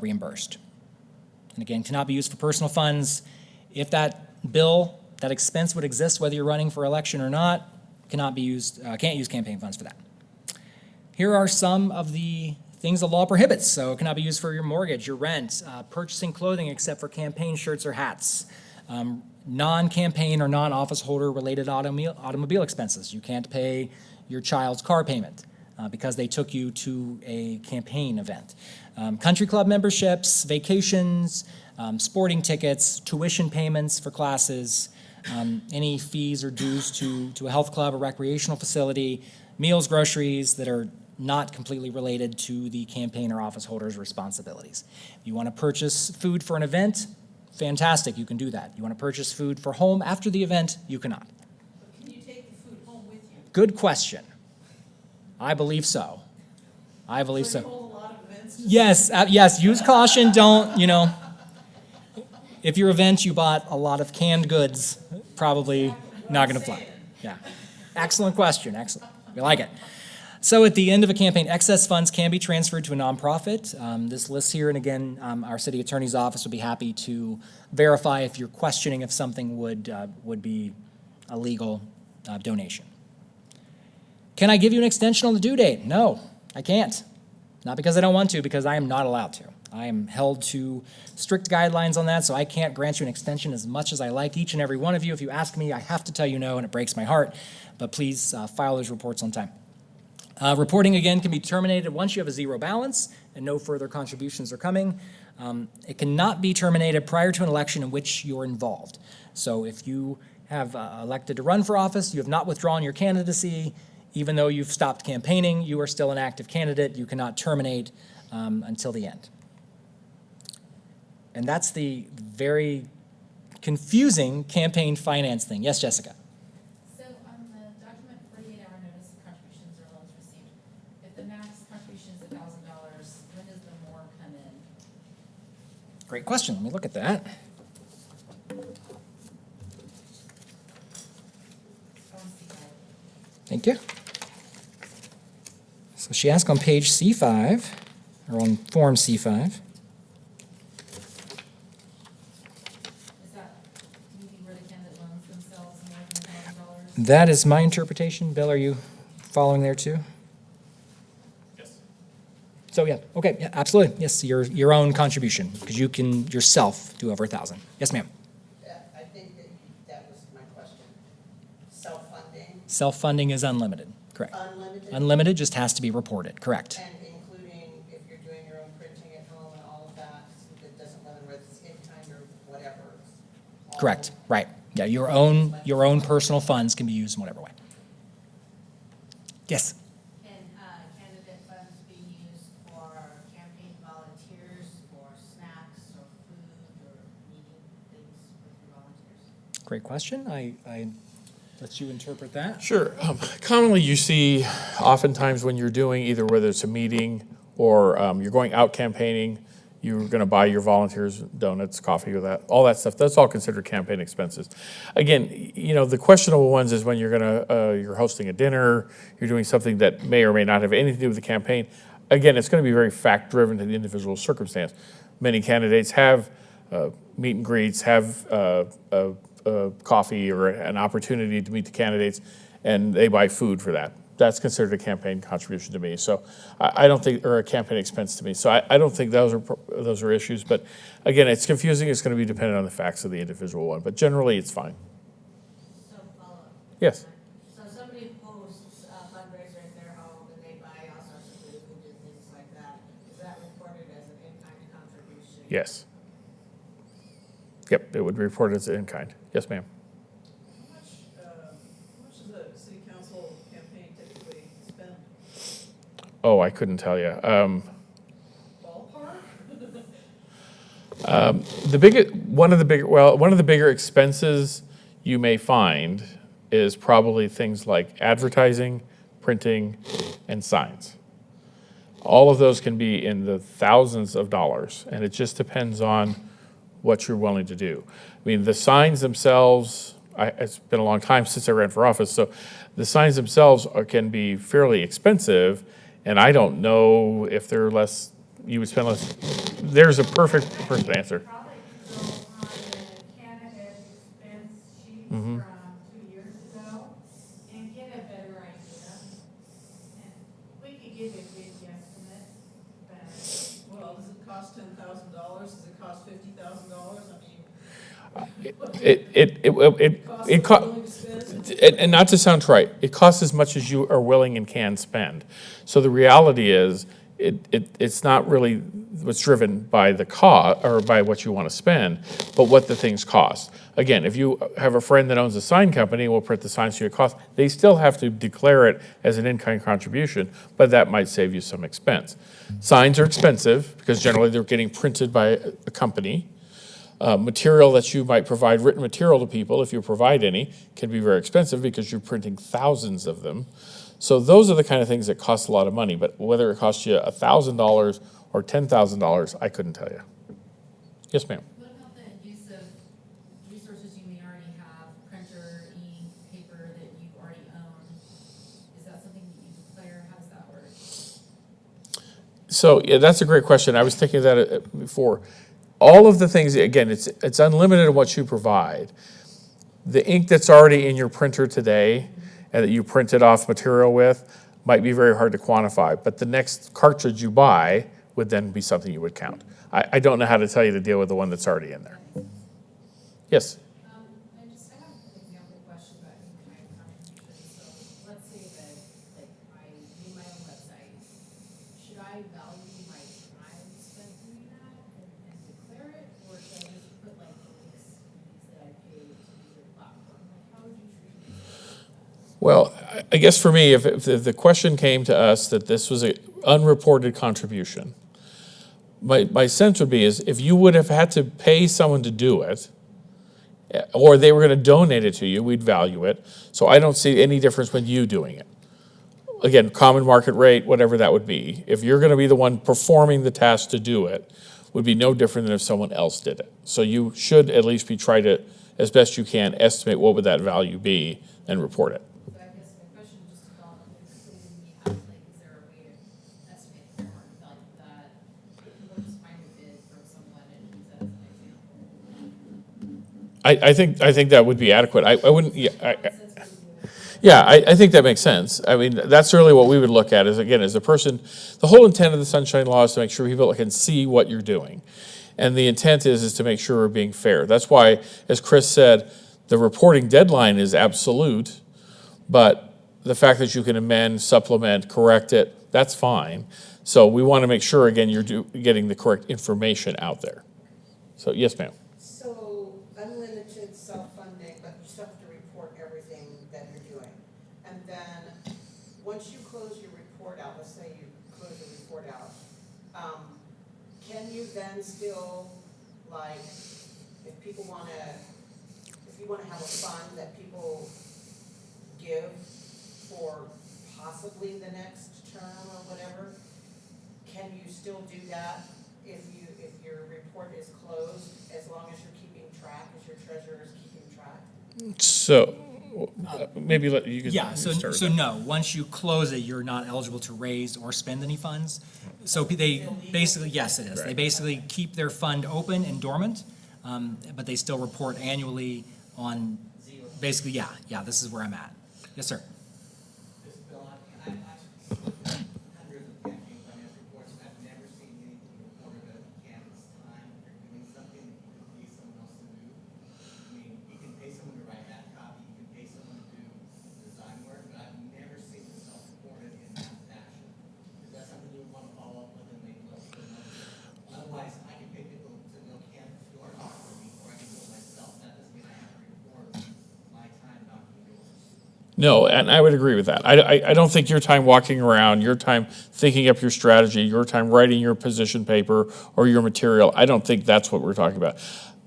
reimbursed. And again, cannot be used for personal funds. If that bill, that expense would exist whether you're running for election or not, cannot be used, can't use campaign funds for that. Here are some of the things the law prohibits. So it cannot be used for your mortgage, your rent, purchasing clothing except for campaign shirts or hats, non-campaign or non-office holder related automobile expenses. You can't pay your child's car payment because they took you to a campaign event. Country club memberships, vacations, sporting tickets, tuition payments for classes, any fees or dues to a health club or recreational facility, meals, groceries that are not completely related to the campaign or office holder's responsibilities. If you want to purchase food for an event, fantastic, you can do that. You want to purchase food for home after the event, you cannot. Can you take the food home with you? Good question. I believe so. I believe so. You hold a lot of events? Yes, yes, use caution, don't, you know, if your event you bought a lot of canned goods, probably not going to fly. Yeah. Excellent question, excellent. We like it. So at the end of a campaign, excess funds can be transferred to a nonprofit. This list here, and again, our city attorney's office would be happy to verify if you're questioning if something would be a legal donation. Can I give you an extension on the due date? No, I can't. Not because I don't want to, because I am not allowed to. I am held to strict guidelines on that, so I can't grant you an extension as much as I like each and every one of you. If you ask me, I have to tell you no, and it breaks my heart. But please file those reports on time. Reporting, again, can be terminated once you have a zero balance and no further contributions are coming. It cannot be terminated prior to an election in which you're involved. So if you have elected to run for office, you have not withdrawn your candidacy, even though you've stopped campaigning, you are still an active candidate. You cannot terminate until the end. And that's the very confusing campaign finance thing. Yes, Jessica? So on the document 48-hour notice of contributions or loans received, if the max contribution is $1,000, when does the more come in? Great question. Let me look at that. Thank you. So she asked on page C5, or on form C5. Is that maybe where the candidate loans themselves more than $1,000? That is my interpretation. Bill, are you following there too? Yes. So yeah, okay, yeah, absolutely. Yes, your own contribution, because you can yourself do over 1,000. Yes, ma'am. I think that was my question. Self-funding, Self-funding is unlimited, correct. unlimited, Unlimited just has to be reported, correct. and including if you're doing your own printing at home and all of that, it doesn't matter whether it's in kind or whatever. All Correct, right. Yeah, your own personal funds can be used in whatever way. Yes. Can candidate funds be used for campaign volunteers, for snacks or food or meeting things with your volunteers? Great question. I let you interpret that. Sure. Commonly, you see oftentimes when you're doing either whether it's a meeting or you're going out campaigning, you're going to buy your volunteers donuts, coffee, or that, all that stuff. That's all considered campaign expenses. Again, you know, the questionable ones is when you're hosting a dinner, you're doing something that may or may not have anything to do with the campaign. Again, it's going to be very fact-driven to the individual circumstance. Many candidates have meet and greets, have coffee or an opportunity to meet the candidates, and they buy food for that. That's considered a campaign contribution to me. So I don't think, or a campaign expense to me. So I don't think those are issues. But again, it's confusing. It's going to be dependent on the facts of the individual one. But generally, it's fine. So follow-up. Yes. So somebody posts a fundraiser at their home and they buy all sorts of food and things like that. Is that reported as an in-kind contribution? Yes. Yep, it would be reported as in-kind. Yes, ma'am. How much does a city council campaign typically spend? Oh, I couldn't tell you. Ballpark? One of the bigger expenses you may find is probably things like advertising, printing, and signs. All of those can be in the thousands of dollars, and it just depends on what you're willing to do. I mean, the signs themselves, it's been a long time since I ran for office, so the signs themselves can be fairly expensive, and I don't know if they're less, you would spend less. There's a perfect answer. Probably go on the candidate expense sheet Mm-hmm. from 2 years ago and get a better idea. And we could give you a good guesstimate, but Well, does it cost $10,000? Does it cost $50,000? I mean, It costs and not to sound trite, it costs as much as you are willing and can spend. So the reality is, it's not really what's driven by the cost or by what you want to spend, but what the things cost. Again, if you have a friend that owns a sign company and will print the signs to your cost, they still have to declare it as an in-kind contribution, but that might save you some expense. Signs are expensive because generally they're getting printed by a company. Material that you might provide, written material to people, if you provide any, can be very expensive because you're printing thousands of them. So those are the kind of things that cost a lot of money, but whether it costs you $1,000 or $10,000, I couldn't tell you. Yes, ma'am. What about the use of resources you may already have, printer, ink, paper that you already own? Is that something that you declare? How does that work? So yeah, that's a great question. I was thinking of that before. All of the things, again, it's unlimited in what you provide. The ink that's already in your printer today and that you printed off material with might be very hard to quantify, but the next cartridge you buy would then be something you would count. I don't know how to tell you to deal with the one that's already in there. Yes? I have an example question about in-kind contributions. So let's say that, like, I made my own website. Should I value my time spent doing that and declare it? Or should I just put like the links that I paid to use your platform? Like, how would you treat it? Well, I guess for me, if the question came to us that this was an unreported contribution, my sense would be is if you would have had to pay someone to do it, or they were going to donate it to you, we'd value it. So I don't see any difference with you doing it. Again, common market rate, whatever that would be. If you're going to be the one performing the task to do it, would be no different than if someone else did it. So you should at least be trying to, as best you can, estimate what would that value be and report it. So I guess my question just to follow up is, so when we have, like, is there a way to estimate the market value of that? If you were to find a bid from someone and use that as an example. I think that would be adequate. I wouldn't, I think that makes sense. I mean, that's really what we would look at is, again, as a person, the whole intent of the Sunshine Law is to make sure people can see what you're doing. And the intent is to make sure we're being fair. That's why, as Chris said, the reporting deadline is absolute, but the fact that you can amend, supplement, correct it, that's fine. So we want to make sure, again, you're getting the correct information out there. So, yes, ma'am. So unlimited self-funding, but you still have to report everything that you're doing. And then, once you close your report out, let's say you close your report out, can you then still, like, if people wanna, if you wanna have a fund that people give for possibly the next term or whatever, can you still do that if your report is closed, as long as you're keeping track, as your treasurer is keeping track? So, maybe you could Yeah, so start with so that. no, once you close it, you're not eligible to raise or spend any funds. So they basically, yes, it is. They Right. basically keep their fund open and dormant, but they still report annually on, basically, yeah, this is where I'm at. Yes, sir. This bill, and I've actually looked at hundreds of campaign finance reports, and I've never seen anything reported at candidate's time if you're doing something that you can pay someone else to do. I mean, you can pay someone to write that copy, you can pay someone to do design work, but I've never seen it self-reported in that fashion. Is that something you would want to follow up with and make less of a Otherwise, I can pay people to do your art for me, or I can do it myself. That doesn't mean I have to report my time knocking yours. No, and I would agree with that. I don't think your time walking around, your time thinking up your strategy, your time writing your position paper or your material, I don't think that's what we're talking about.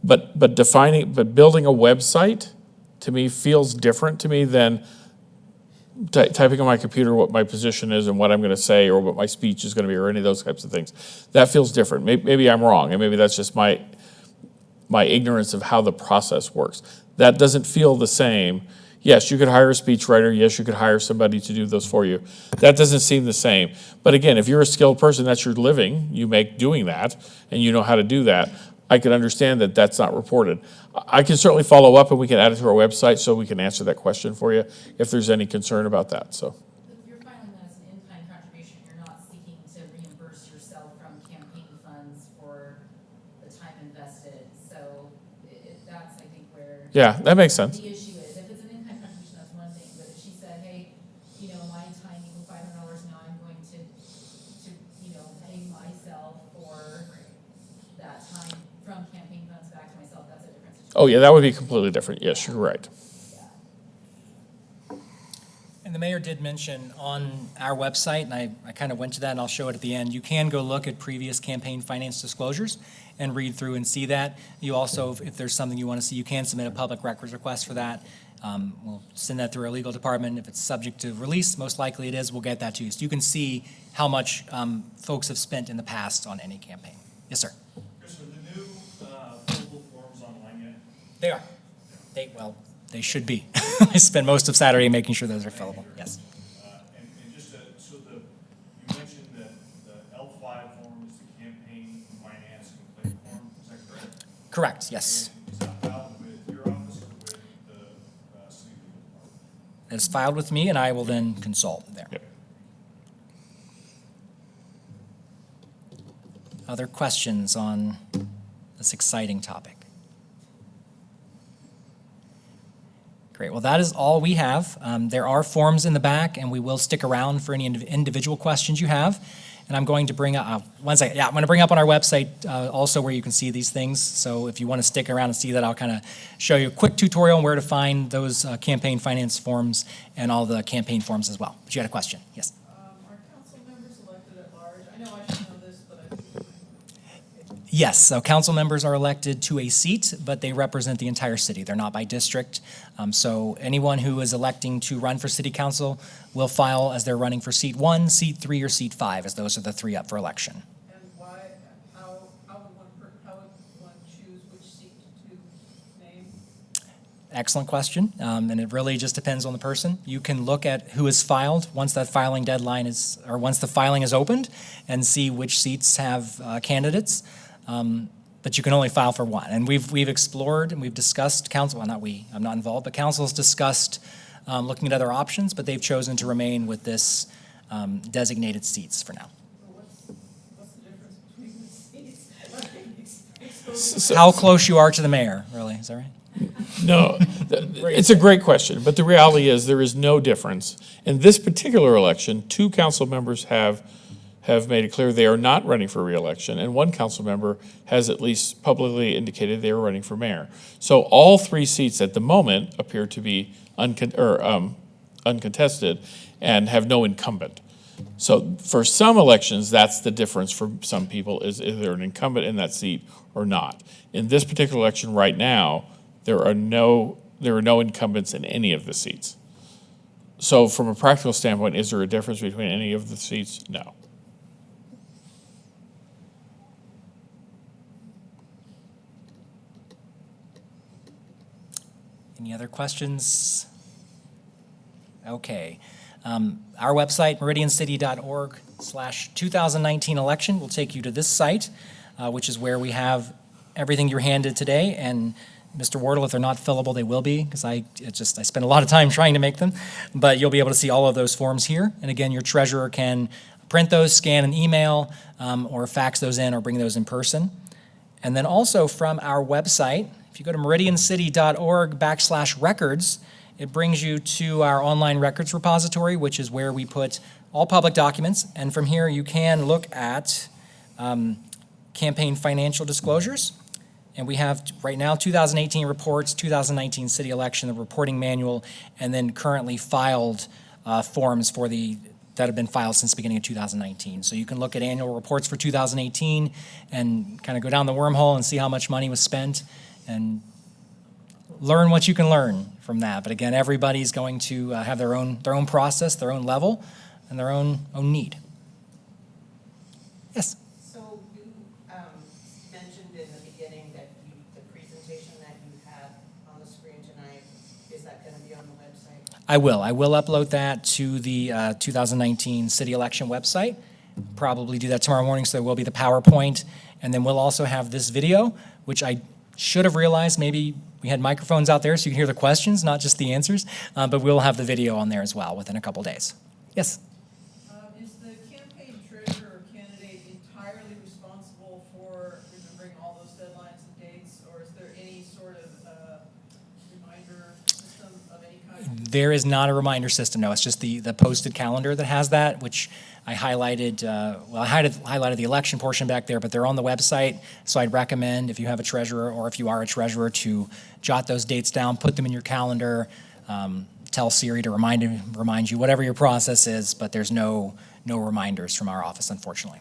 But building a website, to me, feels different to me than typing on my computer what my position is and what I'm going to say or what my speech is going to be or any of those types of things. That feels different. Maybe I'm wrong, and maybe that's just my ignorance of how the process works. That doesn't feel the same. Yes, you could hire a speechwriter. Yes, you could hire somebody to do those for you. That doesn't seem the same. But again, if you're a skilled person, that's your living, you make doing that, and you know how to do that, I can understand that that's not reported. I can certainly follow up and we can add it to our website so we can answer that question for you if there's any concern about that, so. If you're filing that as an in-kind contribution, you're not seeking to reimburse yourself from campaign funds for the time invested. So that's, I think, where Yeah, that makes sense. the issue is. If it's an in-kind contribution, that's one thing. But if she said, hey, my time equals $500, now I'm going to pay myself for that time from campaign funds back to myself, that's a different situation. Oh, yeah, that would be completely different. Yes, you're right. And the mayor did mention on our website, and I kind of went to that, and I'll show it at the end, you can go look at previous campaign finance disclosures and read through and see that. You also, if there's something you want to see, you can submit a public records request for that. We'll send that through our legal department. If it's subject to release, most likely it is, we'll get that to you. So you can see how much folks have spent in the past on any campaign. Yes, sir. Chris, are the new fillable forms online yet? They are. They should be. I spend most of Saturday making sure those are fillable, yes. And just you mentioned that the L5 form is the campaign finance complaint form, is that correct? Correct, yes. And is that filed with your office or with that is filed with me, and I will then consult there. Yep. Other questions on this exciting topic? Great. Well, that is all we have. There are forms in the back, and we will stick around for any individual questions you have. And I'm going to bring up, one second, I'm going to bring up on our website also where you can see these things. So if you want to stick around and see that, I'll kind of show you a quick tutorial on where to find those campaign finance forms and all the campaign forms as well. But you had a question? Yes. Are council members elected at large? I know I should know this, but I. Yes, so council members are elected to a seat, but they represent the entire city. They're not by district. So anyone who is electing to run for city council will file as they're running for seat 1, seat 3, or seat 5, as those are the 3 up for election. And why, how would one choose which seat to name? Excellent question, and it really just depends on the person. You can look at who is filed once that filing deadline is, or once the filing is opened, and see which seats have candidates. But you can only file for one. And we've explored and we've discussed, council, well, not we, I'm not involved, but council's discussed looking at other options, but they've chosen to remain with this designated seats for now. What's the difference between the seats? How close you are to the mayor, really, is that right? No, it's a great question, but the reality is there is no difference. In this particular election, 2 council members have made it clear they are not running for re-election, and 1 council member has at least publicly indicated they are running for mayor. So all 3 seats at the moment appear to be uncontested and have no incumbent. So for some elections, that's the difference for some people, is there an incumbent in that seat or not. In this particular election right now, there are no incumbents in any of the seats. So from a practical standpoint, is there a difference between any of the seats? No. Any other questions? Okay. Our website, meridiancity.org/2019 election, will take you to this site, which is where we have everything you're handed today. And Mr. Wardle, if they're not fillable, they will be, because I spent a lot of time trying to make them. But you'll be able to see all of those forms here. And again, your treasurer can print those, scan an email, or fax those in, or bring those in person. And then also from our website, if you go to meridiancity.org/records, it brings you to our online records repository, which is where we put all public documents. And from here, you can look at campaign financial disclosures. And we have right now 2018 reports, 2019 city election, the reporting manual, and then currently filed forms that have been filed since the beginning of 2019. So you can look at annual reports for 2018 and kind of go down the wormhole and see how much money was spent and learn what you can learn from that. But again, everybody's going to have their own process, their own level, and their own need. Yes? So you mentioned in the beginning that the presentation that you had on the screen tonight, is that going to be on the website? I will upload that to the 2019 city election website. Probably do that tomorrow morning, so there will be the PowerPoint. And then we'll also have this video, which I should have realized maybe we had microphones out there so you can hear the questions, not just the answers. But we'll have the video on there as well within a couple days. Yes? Is the campaign treasurer or candidate entirely responsible for remembering all those deadlines and dates, or is there any sort of reminder system of any kind? There is not a reminder system, no. It's just the posted calendar that has that, which I highlighted, I highlighted the election portion back there, but they're on the website. So I'd recommend, if you have a treasurer or if you are a treasurer, to jot those dates down, put them in your calendar, tell Siri to remind you, whatever your process is, but there's no reminders from our office, unfortunately.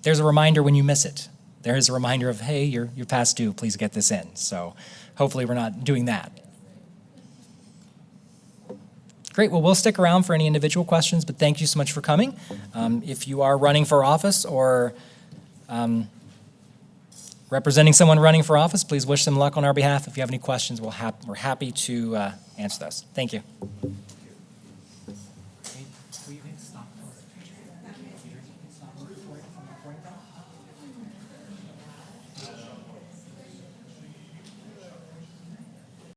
There's a reminder when you miss it. There is a reminder of, hey, you're past due, please get this in. So hopefully we're not doing that. Great, well, we'll stick around for any individual questions, but thank you so much for coming. If you are running for office or representing someone running for office, please wish them luck on our behalf. If you have any questions, we're happy to answer those. Thank you.